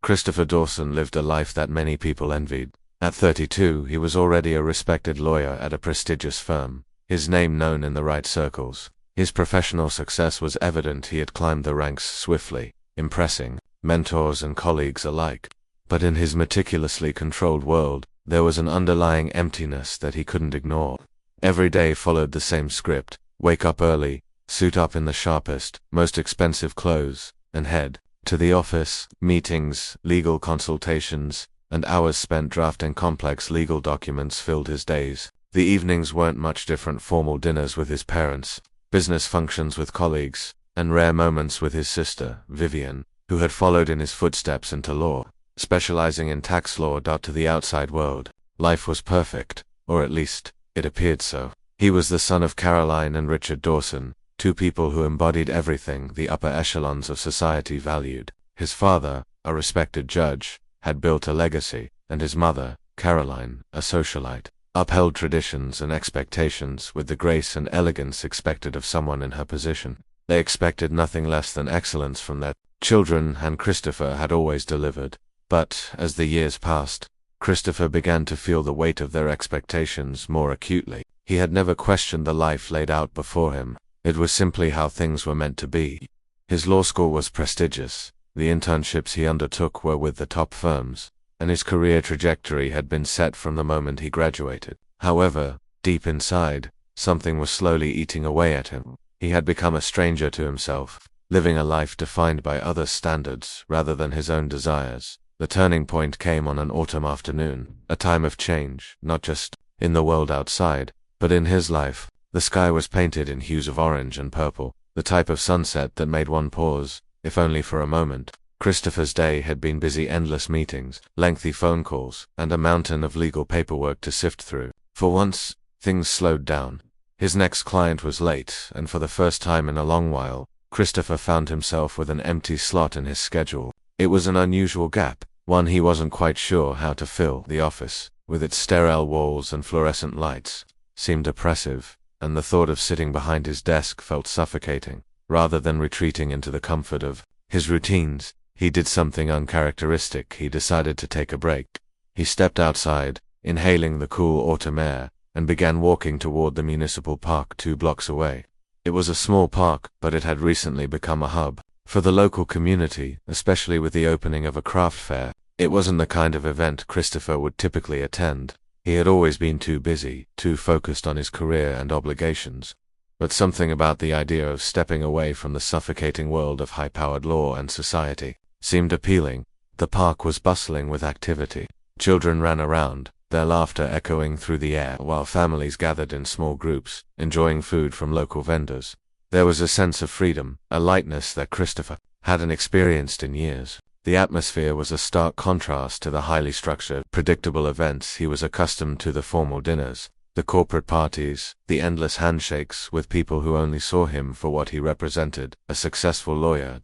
Christopher Dawson lived a life that many people envied. At 32, he was already a respected lawyer at a prestigious firm, his name known in the right circles. His professional success was evident. He had climbed the ranks swiftly, impressing mentors and colleagues alike. But in his meticulously controlled world, there was an underlying emptiness that he couldn't ignore. Every day followed the same script: wake up early, suit up in the sharpest, most expensive clothes, and head to the office. Meetings, legal consultations, and hours spent drafting complex legal documents filled his days. The evenings weren't much different: formal dinners with his parents, business functions with colleagues, and rare moments with his sister, Vivian, who had followed in his footsteps into law, specializing in tax law. To the outside world, life was perfect, or at least, it appeared so. He was the son of Caroline and Richard Dawson, two people who embodied everything the upper echelons of society valued. His father, a respected judge, had built a legacy, and his mother, Caroline, a socialite, upheld traditions and expectations with the grace and elegance expected of someone in her position. They expected nothing less than excellence from their children, and Christopher had always delivered. But, as the years passed, Christopher began to feel the weight of their expectations more acutely. He had never questioned the life laid out before him. It was simply how things were meant to be. His law school was prestigious, the internships he undertook were with the top firms, and his career trajectory had been set from the moment he graduated. However, deep inside, something was slowly eating away at him. He had become a stranger to himself, living a life defined by others' standards rather than his own desires. The turning point came on an autumn afternoon, a time of change, not just in the world outside, but in his life. The sky was painted in hues of orange and purple, the type of sunset that made one pause, if only for a moment. Christopher's day had been busy: endless meetings, lengthy phone calls, and a mountain of legal paperwork to sift through. For once, things slowed down. His next client was late, and for the first time in a long while, Christopher found himself with an empty slot in his schedule. It was an unusual gap, one he wasn't quite sure how to fill. The office, with its sterile walls and fluorescent lights, seemed oppressive, and the thought of sitting behind his desk felt suffocating. Rather than retreating into the comfort of his routines, he did something uncharacteristic. He decided to take a break. He stepped outside, inhaling the cool autumn air, and began walking toward the municipal park 2 blocks away. It was a small park, but it had recently become a hub for the local community, especially with the opening of a craft fair. It wasn't the kind of event Christopher would typically attend. He had always been too busy, too focused on his career and obligations. But something about the idea of stepping away from the suffocating world of high-powered law and society seemed appealing. The park was bustling with activity. Children ran around, their laughter echoing through the air, while families gathered in small groups, enjoying food from local vendors. There was a sense of freedom, a lightness that Christopher hadn't experienced in years. The atmosphere was a stark contrast to the highly structured, predictable events he was accustomed to: the formal dinners, the corporate parties, the endless handshakes with people who only saw him for what he represented, a successful lawyer.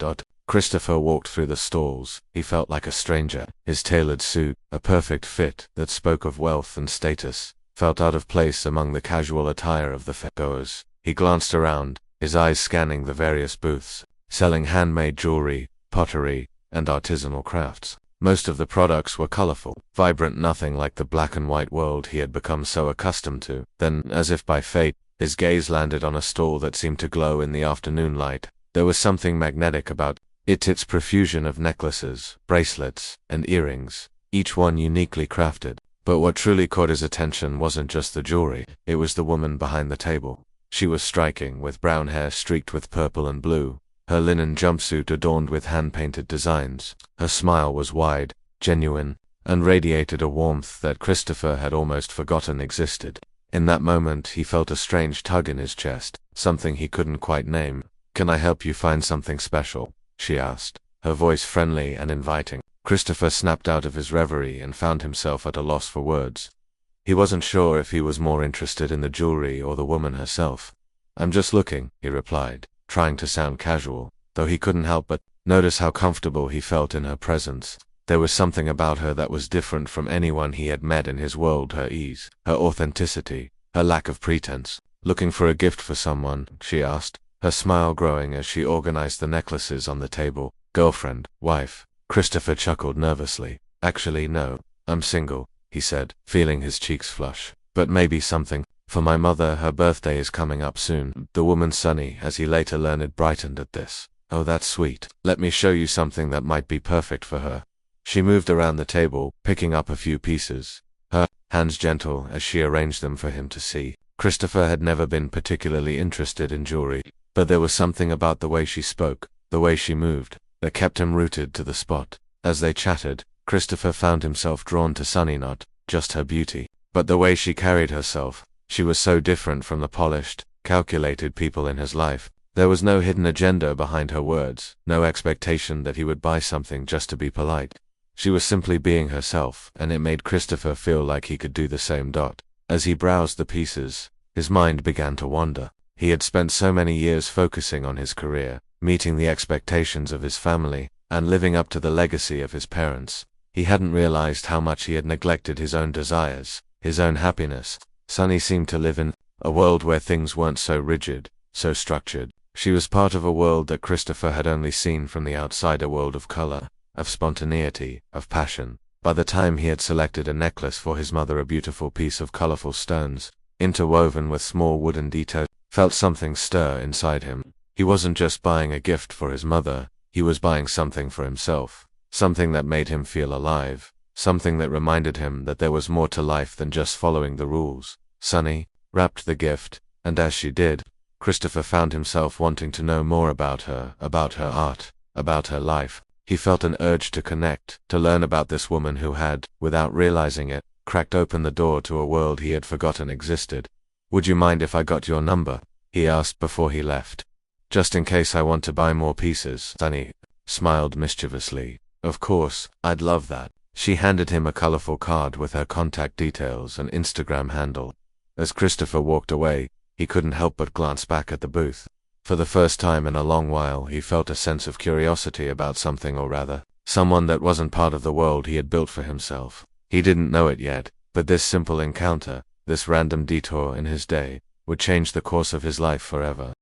Christopher walked through the stalls. He felt like a stranger. His tailored suit, a perfect fit that spoke of wealth and status, felt out of place among the casual attire of the fairgoers. He glanced around, his eyes scanning the various booths, selling handmade jewelry, pottery, and artisanal crafts. Most of the products were colorful, vibrant, nothing like the black and white world he had become so accustomed to. Then, as if by fate, his gaze landed on a stall that seemed to glow in the afternoon light. There was something magnetic about it, its profusion of necklaces, bracelets, and earrings, each one uniquely crafted. But what truly caught his attention wasn't just the jewelry, it was the woman behind the table. She was striking, with brown hair streaked with purple and blue, her linen jumpsuit adorned with hand-painted designs. Her smile was wide, genuine, and radiated a warmth that Christopher had almost forgotten existed. In that moment he felt a strange tug in his chest, something he couldn't quite name. "Can I help you find something special?" she asked, her voice friendly and inviting. Christopher snapped out of his reverie and found himself at a loss for words. He wasn't sure if he was more interested in the jewelry or the woman herself. "I'm just looking," he replied, trying to sound casual, though he couldn't help but notice how comfortable he felt in her presence. There was something about her that was different from anyone he had met in his world: her ease, her authenticity, her lack of pretense. "Looking for a gift for someone?" she asked, her smile growing as she organized the necklaces on the table. "Girlfriend, wife, Christopher chuckled nervously. Actually, no. I'm single, he said, feeling his cheeks flush. But maybe something. For my mother, her birthday is coming up soon. The woman Sunny, as he later learned, brightened at this. Oh, that's sweet. Let me show you something that might be perfect for her. She moved around the table, picking up a few pieces, her hands gentle as she arranged them for him to see. Christopher had never been particularly interested in jewelry, but there was something about the way she spoke, the way she moved, that kept him rooted to the spot. As they chatted, Christopher found himself drawn to Sunny, not just her beauty, but the way she carried herself. She was so different from the polished, calculated people in his life. There was no hidden agenda behind her words, no expectation that he would buy something just to be polite. She was simply being herself, and it made Christopher feel like he could do the same. As he browsed the pieces, his mind began to wander. He had spent so many years focusing on his career, meeting the expectations of his family, and living up to the legacy of his parents. He hadn't realized how much he had neglected his own desires, his own happiness. Sunny seemed to live in a world where things weren't so rigid, so structured. She was part of a world that Christopher had only seen from the outside, a world of color, of spontaneity, of passion. By the time he had selected a necklace for his mother, a beautiful piece of colorful stones, interwoven with small wooden details, felt something stir inside him. He wasn't just buying a gift for his mother, he was buying something for himself, something that made him feel alive, something that reminded him that there was more to life than just following the rules. Sunny wrapped the gift, and as she did, Christopher found himself wanting to know more about her art, about her life. He felt an urge to connect, to learn about this woman who had, without realizing it, cracked open the door to a world he had forgotten existed. Would you mind if I got your number? He asked before he left. Just in case I want to buy more pieces. Sunny smiled mischievously. Of course, I'd love that. She handed him a colorful card with her contact details and Instagram handle. As Christopher walked away, he couldn't help but glance back at the booth. For the first time in a long while, he felt a sense of curiosity about something, or rather, someone that wasn't part of the world he had built for himself. He didn't know it yet, but this simple encounter, this random detour in his day, would change the course of his life forever.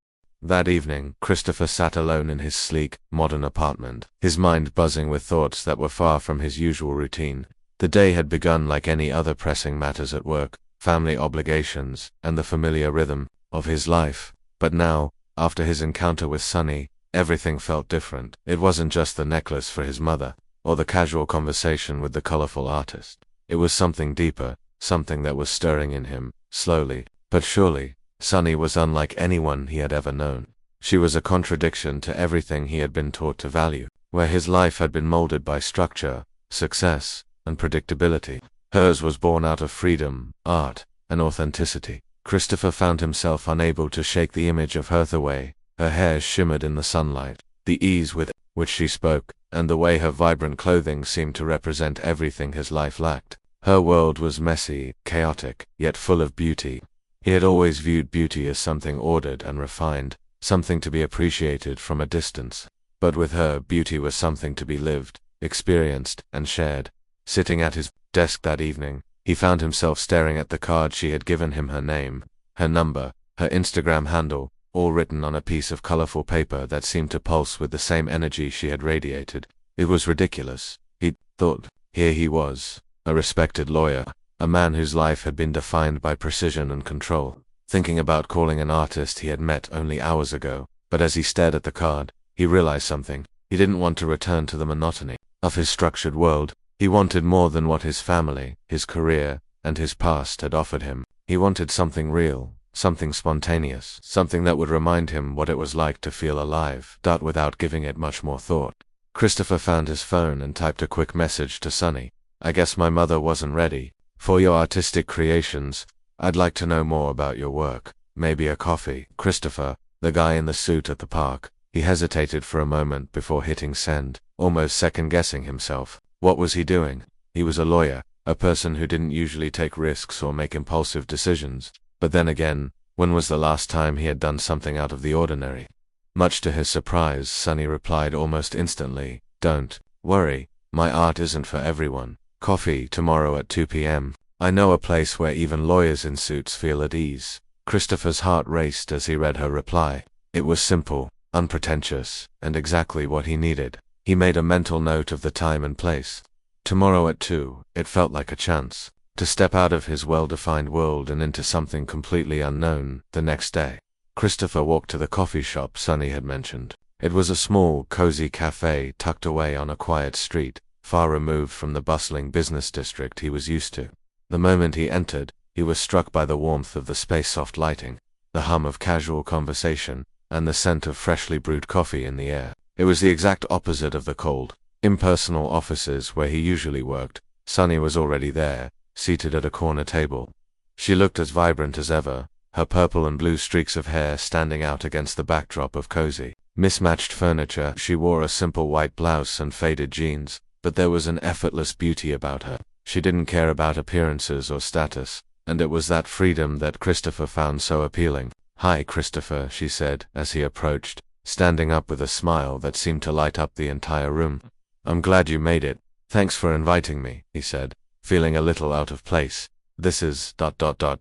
That evening, Christopher sat alone in his sleek, modern apartment, his mind buzzing with thoughts that were far from his usual routine. The day had begun like any other, pressing matters at work, family obligations, and the familiar rhythm of his life. But now, after his encounter with Sunny, everything felt different. It wasn't just the necklace for his mother, or the casual conversation with the colorful artist. It was something deeper, something that was stirring in him, slowly, but surely. Sunny was unlike anyone he had ever known. She was a contradiction to everything he had been taught to value, where his life had been molded by structure, success, and predictability. Hers was born out of freedom, art, and authenticity. Christopher found himself unable to shake the image of her away. Her hair shimmered in the sunlight, the ease with which she spoke, and the way her vibrant clothing seemed to represent everything his life lacked. Her world was messy, chaotic, yet full of beauty. He had always viewed beauty as something ordered and refined, something to be appreciated from a distance. But with her, beauty was something to be lived, experienced, and shared. Sitting at his desk that evening, he found himself staring at the card she had given him, her name, her number, her Instagram handle, all written on a piece of colorful paper that seemed to pulse with the same energy she had radiated. It was ridiculous, he thought. Here he was, a respected lawyer, a man whose life had been defined by precision and control, thinking about calling an artist he had met only hours ago. But as he stared at the card, he realized something. He didn't want to return to the monotony of his structured world. He wanted more than what his family, his career, and his past had offered him. He wanted something real, something spontaneous, something that would remind him what it was like to feel alive, without giving it much more thought. Christopher found his phone and typed a quick message to Sunny. I guess my mother wasn't ready for your artistic creations. I'd like to know more about your work. Maybe a coffee. Christopher, the guy in the suit at the park. He hesitated for a moment before hitting send, almost second-guessing himself. What was he doing? He was a lawyer, a person who didn't usually take risks or make impulsive decisions. But then again, when was the last time he had done something out of the ordinary? Much to his surprise, Sunny replied almost instantly, Don't worry, my art isn't for everyone. Coffee tomorrow at 2 p.m. I know a place where even lawyers in suits feel at ease. Christopher's heart raced as he read her reply. It was simple, unpretentious, and exactly what he needed. He made a mental note of the time and place. Tomorrow at 2, it felt like a chance to step out of his well-defined world and into something completely unknown. The next day, Christopher walked to the coffee shop Sonny had mentioned. It was a small, cozy cafe tucked away on a quiet street, far removed from the bustling business district he was used to. The moment he entered, he was struck by the warmth of the space's soft lighting, the hum of casual conversation, and the scent of freshly brewed coffee in the air. It was the exact opposite of the cold, impersonal offices where he usually worked. Sonny was already there, seated at a corner table. She looked as vibrant as ever, her purple and blue streaks of hair standing out against the backdrop of cozy, mismatched furniture. She wore a simple white blouse and faded jeans, but there was an effortless beauty about her. She didn't care about appearances or status, and it was that freedom that Christopher found so appealing. "Hi, Christopher," she said as he approached, standing up with a smile that seemed to light up the entire room. "I'm glad you made it. Thanks for inviting me," he said, feeling a little out of place. "This is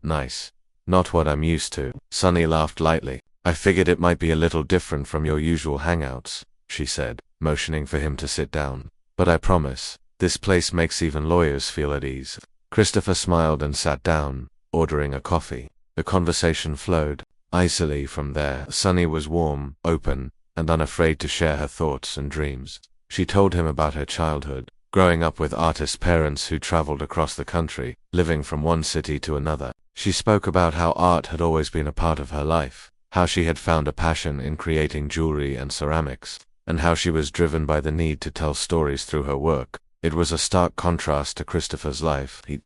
nice. Not what I'm used to." Sonny laughed lightly. "I figured it might be a little different from your usual hangouts," she said, motioning for him to sit down. "But I promise, this place makes even lawyers feel at ease." Christopher smiled and sat down, ordering a coffee. The conversation flowed easily from there. Sonny was warm, open, and unafraid to share her thoughts and dreams. She told him about her childhood, growing up with artist parents who traveled across the country, living from one city to another. She spoke about how art had always been a part of her life, how she had found a passion in creating jewelry and ceramics, and how she was driven by the need to tell stories through her work. It was a stark contrast to Christopher's life. He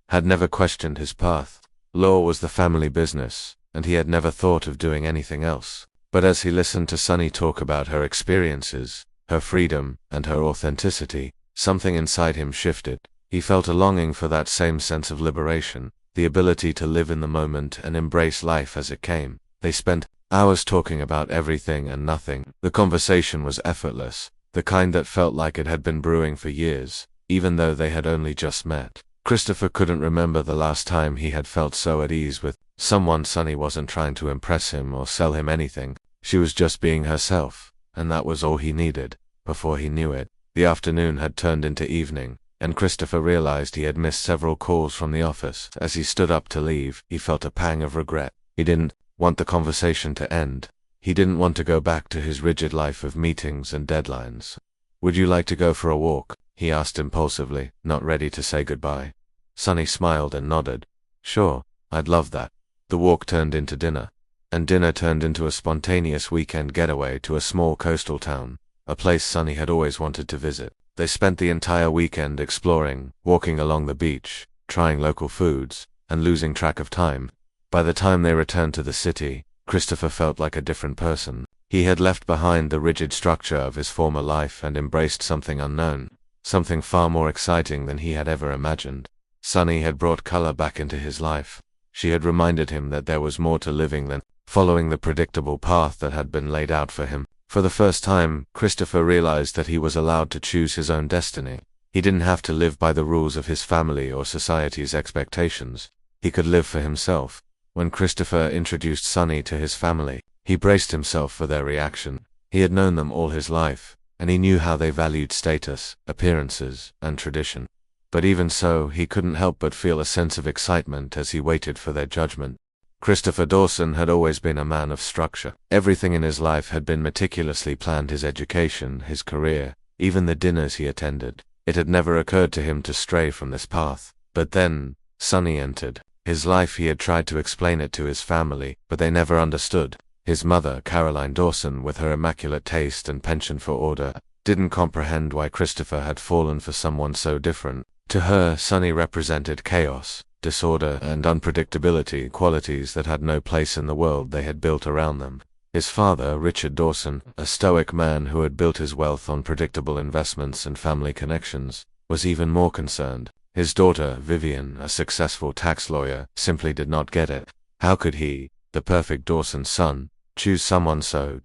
had never questioned his path. Law was the family business, and he had never thought of doing anything else. But as he listened to Sonny talk about her experiences, her freedom, and her authenticity, something inside him shifted. He felt a longing for that same sense of liberation, the ability to live in the moment and embrace life as it came. They spent hours talking about everything and nothing. The conversation was effortless, the kind that felt like it had been brewing for years, even though they had only just met. Christopher couldn't remember the last time he had felt so at ease with someone. Sonny wasn't trying to impress him or sell him anything. She was just being herself, and that was all he needed. Before he knew it, the afternoon had turned into evening, and Christopher realized he had missed several calls from the office. As he stood up to leave, he felt a pang of regret. He didn't want the conversation to end. He didn't want to go back to his rigid life of meetings and deadlines. "Would you like to go for a walk?" he asked impulsively, not ready to say goodbye. Sonny smiled and nodded. "Sure, I'd love that." The walk turned into dinner, and dinner turned into a spontaneous weekend getaway to a small coastal town, a place Sonny had always wanted to visit. They spent the entire weekend exploring, walking along the beach, trying local foods, and losing track of time. By the time they returned to the city, Christopher felt like a different person. He had left behind the rigid structure of his former life and embraced something unknown, something far more exciting than he had ever imagined. Sonny had brought color back into his life. She had reminded him that there was more to living than following the predictable path that had been laid out for him. For the first time, Christopher realized that he was allowed to choose his own destiny. He didn't have to live by the rules of his family or society's expectations. He could live for himself. When Christopher introduced Sonny to his family, he braced himself for their reaction. He had known them all his life, and he knew how they valued status, appearances, and tradition. But even so, he couldn't help but feel a sense of excitement as he waited for their judgment. Christopher Dawson had always been a man of structure. Everything in his life had been meticulously planned: his education, his career, even the dinners he attended. It had never occurred to him to stray from this path. But then, Sonny entered his life. He had tried to explain it to his family, but they never understood. His mother, Caroline Dawson, with her immaculate taste and penchant for order, didn't comprehend why Christopher had fallen for someone so different. To her, Sonny represented chaos, disorder, and unpredictability, qualities that had no place in the world they had built around them. His father, Richard Dawson, a stoic man who had built his wealth on predictable investments and family connections, was even more concerned. His daughter, Vivian, a successful tax lawyer, simply did not get it. How could he, the perfect Dawson son, choose someone so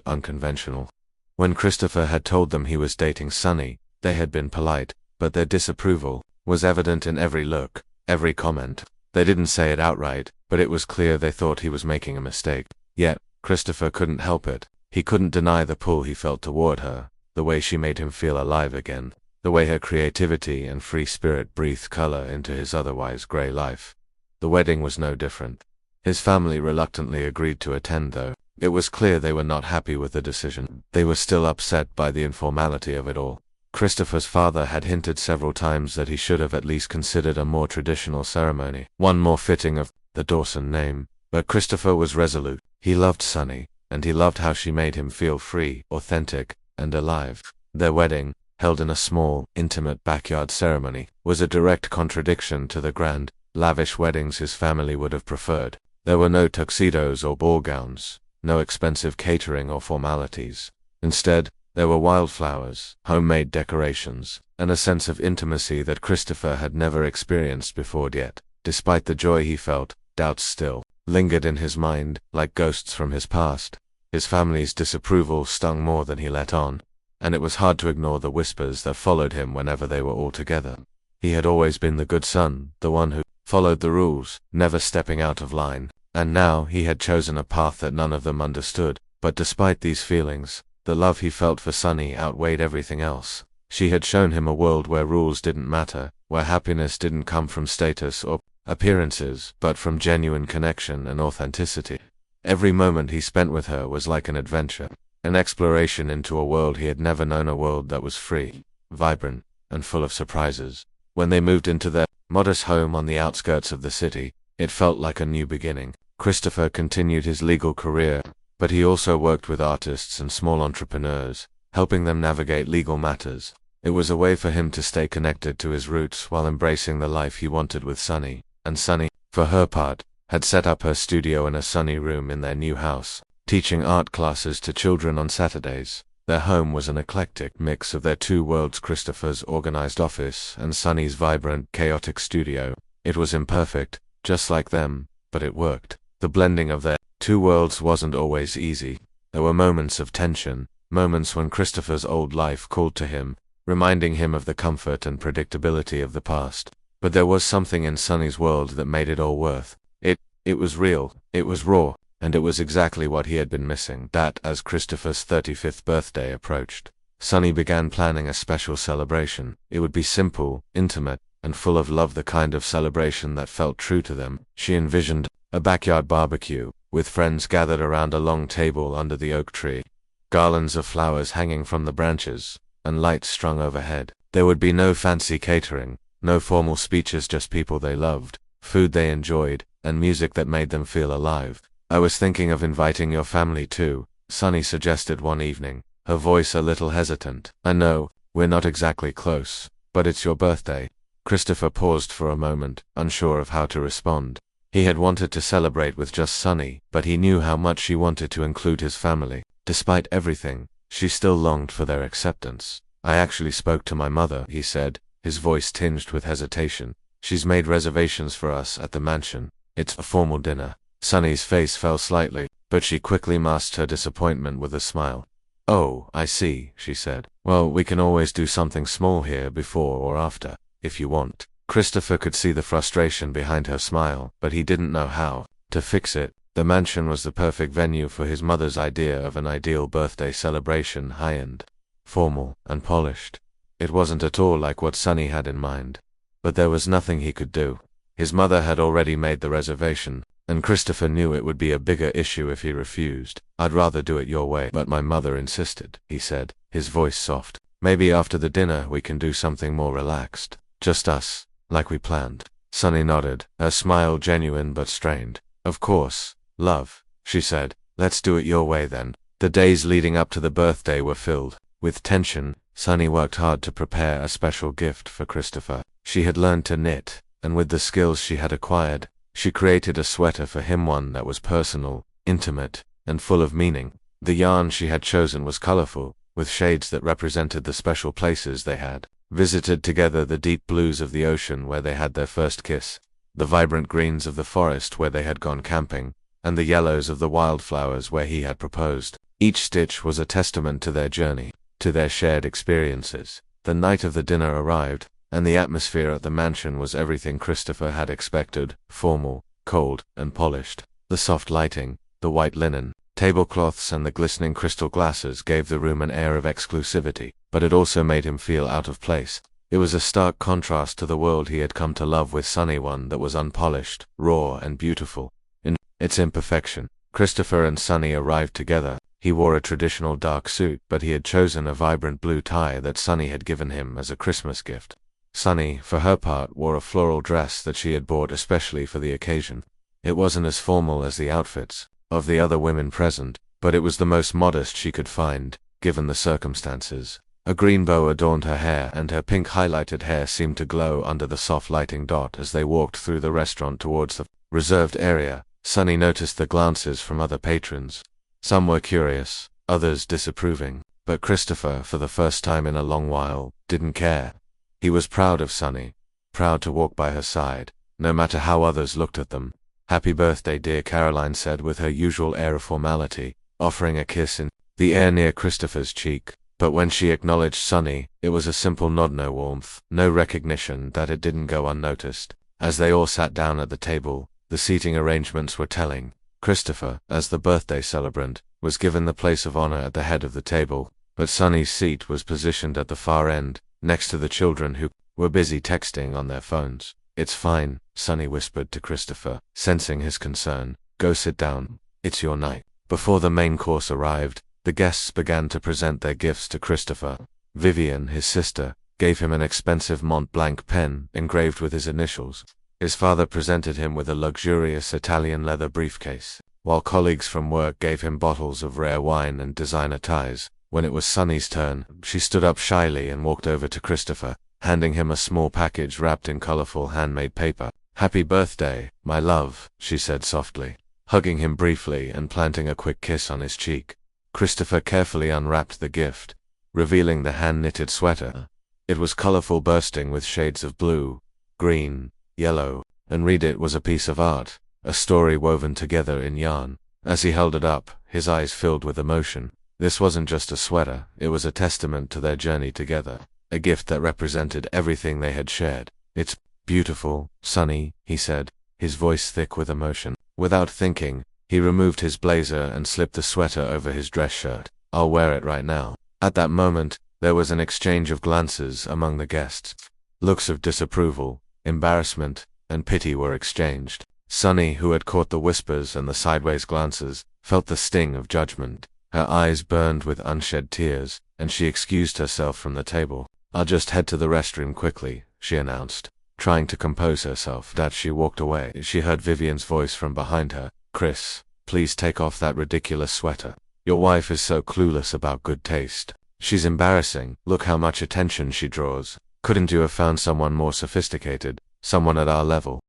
unconventional? When Christopher had told them he was dating Sonny, they had been polite, but their disapproval was evident in every look, every comment. They didn't say it outright, but it was clear they thought he was making a mistake. Yet, Christopher couldn't help it. He couldn't deny the pull he felt toward her. the way she made him feel alive again, the way her creativity and free spirit breathed color into his otherwise gray life. The wedding was no different. His family reluctantly agreed to attend, though. It was clear they were not happy with the decision. They were still upset by the informality of it all. Christopher's father had hinted several times that he should have at least considered a more traditional ceremony, one more fitting of the Dawson name. But Christopher was resolute. He loved Sunny, and he loved how she made him feel free, authentic, and alive. Their wedding, held in a small, intimate backyard ceremony, was a direct contradiction to the grand, lavish weddings his family would have preferred. There were no tuxedos or ball gowns, no expensive catering or formalities. Instead, there were wildflowers, homemade decorations, and a sense of intimacy that Christopher had never experienced before yet. Despite the joy he felt, doubts still lingered in his mind, like ghosts from his past. His family's disapproval stung more than he let on, and it was hard to ignore the whispers that followed him whenever they were all together. He had always been the good son, the one who followed the rules, never stepping out of line, and now he had chosen a path that none of them understood. But despite these feelings, the love he felt for Sunny outweighed everything else. She had shown him a world where rules didn't matter, where happiness didn't come from status or appearances, but from genuine connection and authenticity. Every moment he spent with her was like an adventure, an exploration into a world he had never known, a world that was free, vibrant, and full of surprises. When they moved into their modest home on the outskirts of the city, it felt like a new beginning. Christopher continued his legal career, but he also worked with artists and small entrepreneurs, helping them navigate legal matters. It was a way for him to stay connected to his roots while embracing the life he wanted with Sunny. And Sunny, for her part, had set up her studio in a sunny room in their new house, teaching art classes to children on Saturdays. Their home was an eclectic mix of their two worlds, Christopher's organized office and Sunny's vibrant, chaotic studio. It was imperfect, just like them, but it worked. The blending of their two worlds wasn't always easy. There were moments of tension, moments when Christopher's old life called to him, reminding him of the comfort and predictability of the past. But there was something in Sunny's world that made it all worth it. It was real, it was raw, and it was exactly what he had been missing. That, as Christopher's 35th birthday approached, Sunny began planning a special celebration. It would be simple, intimate, and full of love, the kind of celebration that felt true to them. She envisioned a backyard barbecue, with friends gathered around a long table under the oak tree, garlands of flowers hanging from the branches, and lights strung overhead. There would be no fancy catering, no formal speeches, just people they loved, food they enjoyed, and music that made them feel alive. "I was thinking of inviting your family too," Sunny suggested one evening, her voice a little hesitant. "I know, we're not exactly close, but it's your birthday." Christopher paused for a moment, unsure of how to respond. He had wanted to celebrate with just Sunny, but he knew how much she wanted to include his family. Despite everything, she still longed for their acceptance. "I actually spoke to my mother," he said, his voice tinged with hesitation. "She's made reservations for us at the mansion. It's a formal dinner." Sunny's face fell slightly, but she quickly masked her disappointment with a smile. "Oh, I see," she said. "Well, we can always do something small here before or after, if you want." Christopher could see the frustration behind her smile, but he didn't know how to fix it. The mansion was the perfect venue for his mother's idea of an ideal birthday celebration, high-end, formal, and polished. It wasn't at all like what Sunny had in mind. But there was nothing he could do. His mother had already made the reservation, and Christopher knew it would be a bigger issue if he refused. "I'd rather do it your way, but my mother insisted," he said, his voice soft. "Maybe after the dinner we can do something more relaxed. Just us, like we planned." Sunny nodded, her smile genuine but strained. "Of course, love," she said. "Let's do it your way then." The days leading up to the birthday were filled with tension. Sunny worked hard to prepare a special gift for Christopher. She had learned to knit, and with the skills she had acquired, she created a sweater for him, one that was personal, intimate, and full of meaning. The yarn she had chosen was colorful, with shades that represented the special places they had visited together: the deep blues of the ocean where they had their first kiss, the vibrant greens of the forest where they had gone camping, and the yellows of the wildflowers where he had proposed. Each stitch was a testament to their journey, to their shared experiences. The night of the dinner arrived, and the atmosphere at the mansion was everything Christopher had expected: formal, cold, and polished. The soft lighting, the white linen, Tablecloths and the glistening crystal glasses gave the room an air of exclusivity, but it also made him feel out of place. It was a stark contrast to the world he had come to love with Sunny, one that was unpolished, raw, and beautiful in its imperfection. Christopher and Sunny arrived together. He wore a traditional dark suit, but he had chosen a vibrant blue tie that Sunny had given him as a Christmas gift. Sunny, for her part, wore a floral dress that she had bought especially for the occasion. It wasn't as formal as the outfits of the other women present, but it was the most modest she could find, given the circumstances. A green bow adorned her hair, and her pink highlighted hair seemed to glow under the soft lighting dot as they walked through the restaurant towards the reserved area. Sunny noticed the glances from other patrons. Some were curious, others disapproving, but Christopher, for the first time in a long while, didn't care. He was proud of Sunny, proud to walk by her side, no matter how others looked at them. "Happy birthday, dear," Caroline said with her usual air of formality, offering a kiss in the air near Christopher's cheek. But when she acknowledged Sunny, it was a simple nod, no warmth, no recognition that it didn't go unnoticed. As they all sat down at the table, the seating arrangements were telling. Christopher, as the birthday celebrant, was given the place of honor at the head of the table, but Sunny's seat was positioned at the far end, next to the children who were busy texting on their phones. "It's fine," Sunny whispered to Christopher, sensing his concern. "Go sit down. It's your night." Before the main course arrived, the guests began to present their gifts to Christopher. Vivian, his sister, gave him an expensive Mont Blanc pen engraved with his initials. His father presented him with a luxurious Italian leather briefcase, while colleagues from work gave him bottles of rare wine and designer ties. When it was Sunny's turn, she stood up shyly and walked over to Christopher, handing him a small package wrapped in colorful handmade paper. "Happy birthday, my love," she said softly, hugging him briefly and planting a quick kiss on his cheek. Christopher carefully unwrapped the gift, revealing the hand-knitted sweater. It was colorful, bursting with shades of blue, green, yellow, and red. It was a piece of art, a story woven together in yarn. As he held it up, his eyes filled with emotion. This wasn't just a sweater, it was a testament to their journey together, a gift that represented everything they had shared. "It's beautiful, Sunny," he said, his voice thick with emotion. Without thinking, he removed his blazer and slipped the sweater over his dress shirt. "I'll wear it right now." At that moment, there was an exchange of glances among the guests. Looks of disapproval, embarrassment, and pity were exchanged. Sunny, who had caught the whispers and the sideways glances, felt the sting of judgment. Her eyes burned with unshed tears, and she excused herself from the table. "I'll just head to the restroom quickly," she announced, trying to compose herself. As she walked away, she heard Vivian's voice from behind her. "Chris, please take off that ridiculous sweater. Your wife is so clueless about good taste. She's embarrassing. Look how much attention she draws. Couldn't you have found someone more sophisticated, someone at our level?"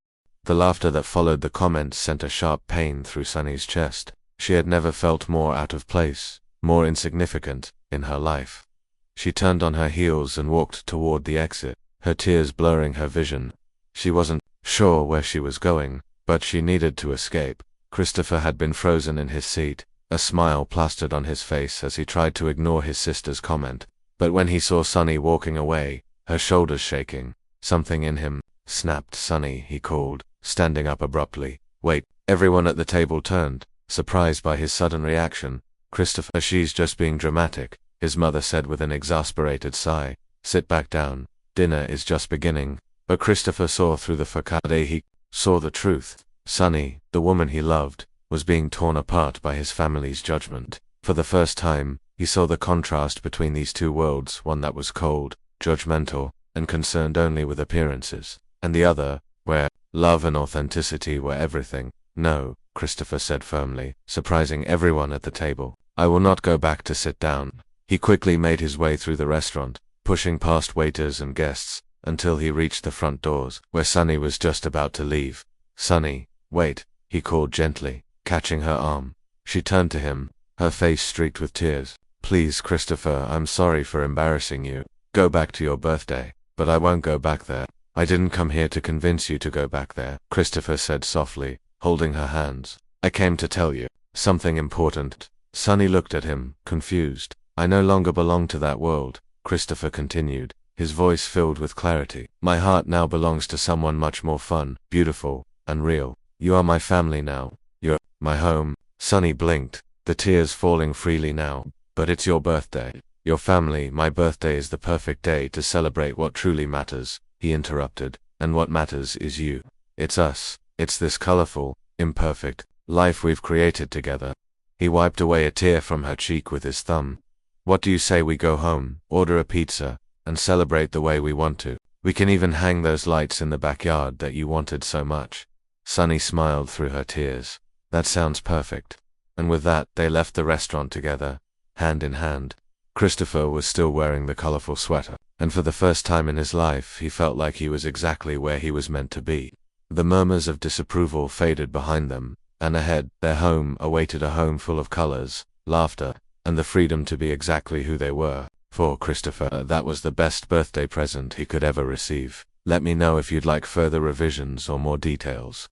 The laughter that followed the comment sent a sharp pain through Sunny's chest. She had never felt more out of place, more insignificant, in her life. She turned on her heels and walked toward the exit, her tears blurring her vision. She wasn't sure where she was going, but she needed to escape. Christopher had been frozen in his seat, a smile plastered on his face as he tried to ignore his sister's comment. But when he saw Sunny walking away, her shoulders shaking, something in him snapped. "Sunny," he called, standing up abruptly. "Wait." Everyone at the table turned, surprised by his sudden reaction. "Christopher, she's just being dramatic," his mother said with an exasperated sigh. "Sit back down. Dinner is just beginning." But Christopher saw through the facade. He saw the truth. Sunny, the woman he loved, was being torn apart by his family's judgment. For the first time, he saw the contrast between these two worlds, one that was cold, judgmental, and concerned only with appearances, and the other, where love and authenticity were everything. "No," Christopher said firmly, surprising everyone at the table. "I will not go back to sit down." He quickly made his way through the restaurant, pushing past waiters and guests, until he reached the front doors, where Sunny was just about to leave. "Sunny, wait," he called gently, catching her arm. She turned to him, her face streaked with tears. "Please, Christopher, I'm sorry for embarrassing you. Go back to your birthday." "But I won't go back there. I didn't come here to convince you to go back there," Christopher said softly, holding her hands. "I came to tell you something important." Sunny looked at him, confused. "I no longer belong to that world," Christopher continued, his voice filled with clarity. "My heart now belongs to someone much more fun, beautiful, and real. You are my family now. You're my home." Sunny blinked, the tears falling freely now. But it's your birthday. Your family, my birthday is the perfect day to celebrate what truly matters, he interrupted, and what matters is you. It's us. It's this colorful, imperfect life we've created together. He wiped away a tear from her cheek with his thumb. What do you say we go home, order a pizza, and celebrate the way we want to? We can even hang those lights in the backyard that you wanted so much. Sunny smiled through her tears. That sounds perfect. And with that, they left the restaurant together, hand in hand. Christopher was still wearing the colorful sweater, and for the first time in his life, he felt like he was exactly where he was meant to be. The murmurs of disapproval faded behind them, and ahead, their home awaited a home full of colors, laughter, and the freedom to be exactly who they were. For Christopher, that was the best birthday present he could ever receive. Let me know if you'd like further revisions or more details.